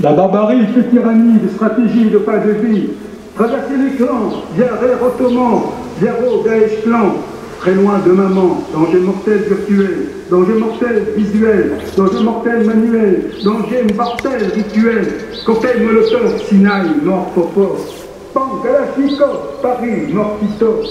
La barbarie fait tyrannie de stratégie de fin de vie. Traverser les clans, via Ré ottoman, via Daesh clan. Très loin de maman, danger mortel virtuel, danger mortel visuel, danger mortel manuel, danger mortel rituel. Cocktail Molotov, Sinaï, mort Popo. Pan Kalachnikov, Paris, mort Tito.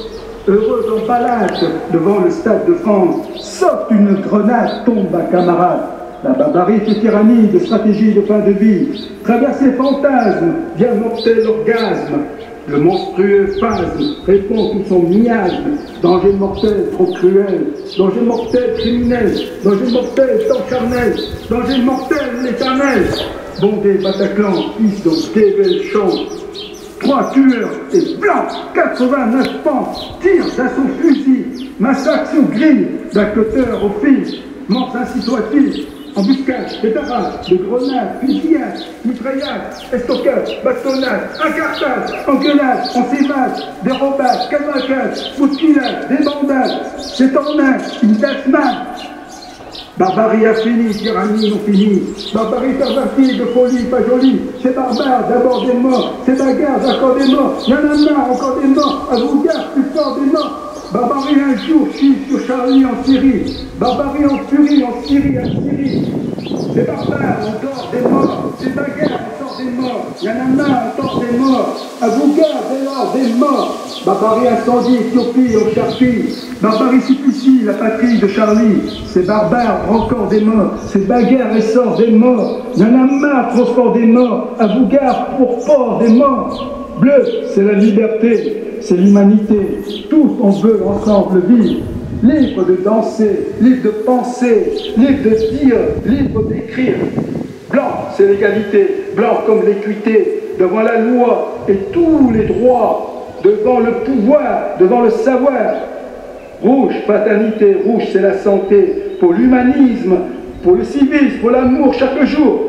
Heureuse empalade devant le stade de France, saute une grenade, tombe un camarade. La barbarie fait tyrannie de stratégie de fin de vie. Traverser fantasme, via mortel orgasme. Le monstrueux phasme répond tout son miasme. Danger mortel trop cruel, danger mortel criminel, danger mortel temps charnel, danger mortel l'éternel. Bondé Bataclan, fils de Devel Champ. 3 tueurs et blancs, 89 pans, tir d'un sous-fusil, massacre sous grille, d'un cutter au fil, mort ainsi soit-il. Embuscade, pétarade, de grenades, fusillades, mitraillades, estocades, bastonnades, incartades, engueulades, on s'évade, dérobades, cavalcades, bousculades, débandades, c'est en un, une deathman. Barbarie a fini, tyrannie non fini. Barbarie pervertie de folie, pas jolie. C'est barbare, d'abord des morts. C'est bagarre, encore des morts. Y'en a marre, encore des morts. À vous garde, plus fort des morts. Barbarie un jour, chie sur Charlie en Syrie. Barbarie en furie, en Syrie, en Syrie. C'est barbare, encore des morts. C'est bagarre, encore des morts. Y'en a marre, encore des morts. À vous garde, dès lors, des morts. Barbarie incendie, Éthiopie, en Charpie. Barbarie supplicie, la patrie de Charlie. C'est barbare, encore des morts. C'est bagarre, essor des morts. Y'en a marre, transport des morts. À vous garde, pour fort des morts. Bleu, c'est la liberté. C'est l'humanité, tous on veut ensemble vivre, libre de danser, libre de penser, libre de dire, libre d'écrire. Blanc, c'est l'égalité, blanc comme l'équité, devant la loi et tous les droits, devant le pouvoir, devant le savoir. Rouge, fatalité, rouge, c'est la santé, pour l'humanisme, pour le civisme, pour l'amour chaque jour.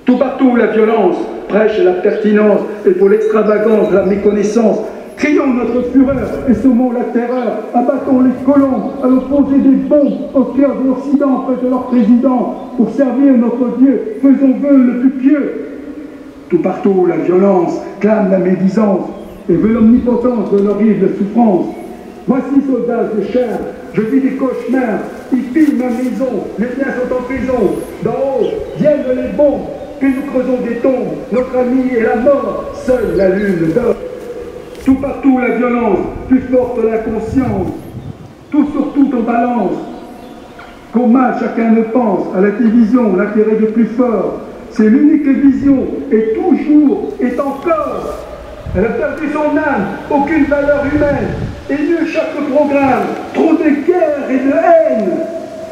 Tout partout la violence prêche la pertinence et pour l'extravagance, la méconnaissance. Crions notre fureur et sommons la terreur. Abattons les colons à l'opposé des bombes au cœur de l'Occident près de leur président. Pour servir notre Dieu, faisons vœu le plus pieux. Tout partout la violence clame la médisance et veut l'omnipotence de l'horrible souffrance. Voici soldats de chair, je vis des cauchemars, ils pillent ma maison, les biens sont en prison. D'en haut viennent les bombes. Puis nous creusons des tombes, notre ami est la mort, seule la lune dort. Tout partout la violence, plus forte la conscience, tout sur tout en balance. Qu'au mal chacun ne pense, à la division, l'intérêt du plus fort. C'est l'unique vision, et toujours, et encore. Elle a perdu son âme, aucune valeur humaine, et nul chaque programme, trop de guerre et de haine.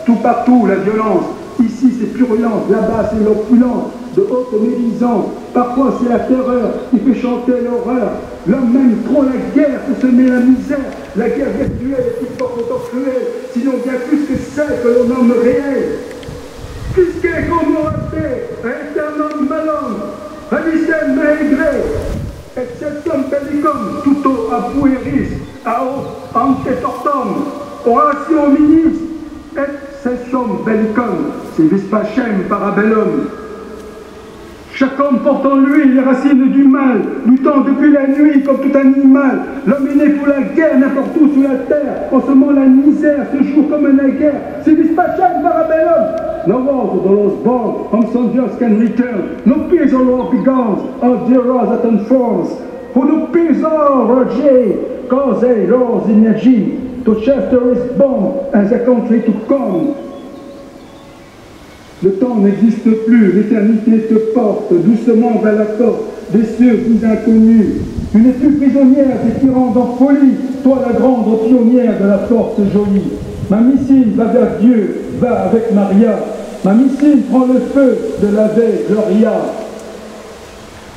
Tout partout la violence, ici c'est purulence, là-bas c'est l'opulence. De haute médisance, parfois c'est la terreur qui fait chanter l'horreur. L'homme même trop la guerre pour semer la misère. La guerre virtuelle est plus forte autant cruelle, sinon bien plus que celle que l'on nomme réelle. Puisque comme moralité, est un homme malhomme, radicem maigre, exceptum bellicum, tuto abueris, ao antetortum, oratio minis, exceptum bellicum, si vis pacem parabellum. Chaque homme porte en lui les racines du mal, luttant depuis la nuit comme tout animal. L'homme est né pour la guerre n'importe où sur la terre, en semant la misère, ce jour comme la guerre. C'est dispatchable parabellum. No wars of those born, home soldiers can return. No peace or war begins, or zeros that unfolds. For no peace or Roger, cause a laws energy. To Chester is born, as a country to come. Le temps n'existe plus, l'éternité te porte doucement vers la porte des cieux vous inconnus. Tu n'es plus prisonnière des tyrans en folie, toi la grande pionnière de la porte jolie. Ma missile va vers Dieu, va avec Maria. Ma missile prend le feu de la veille Gloria.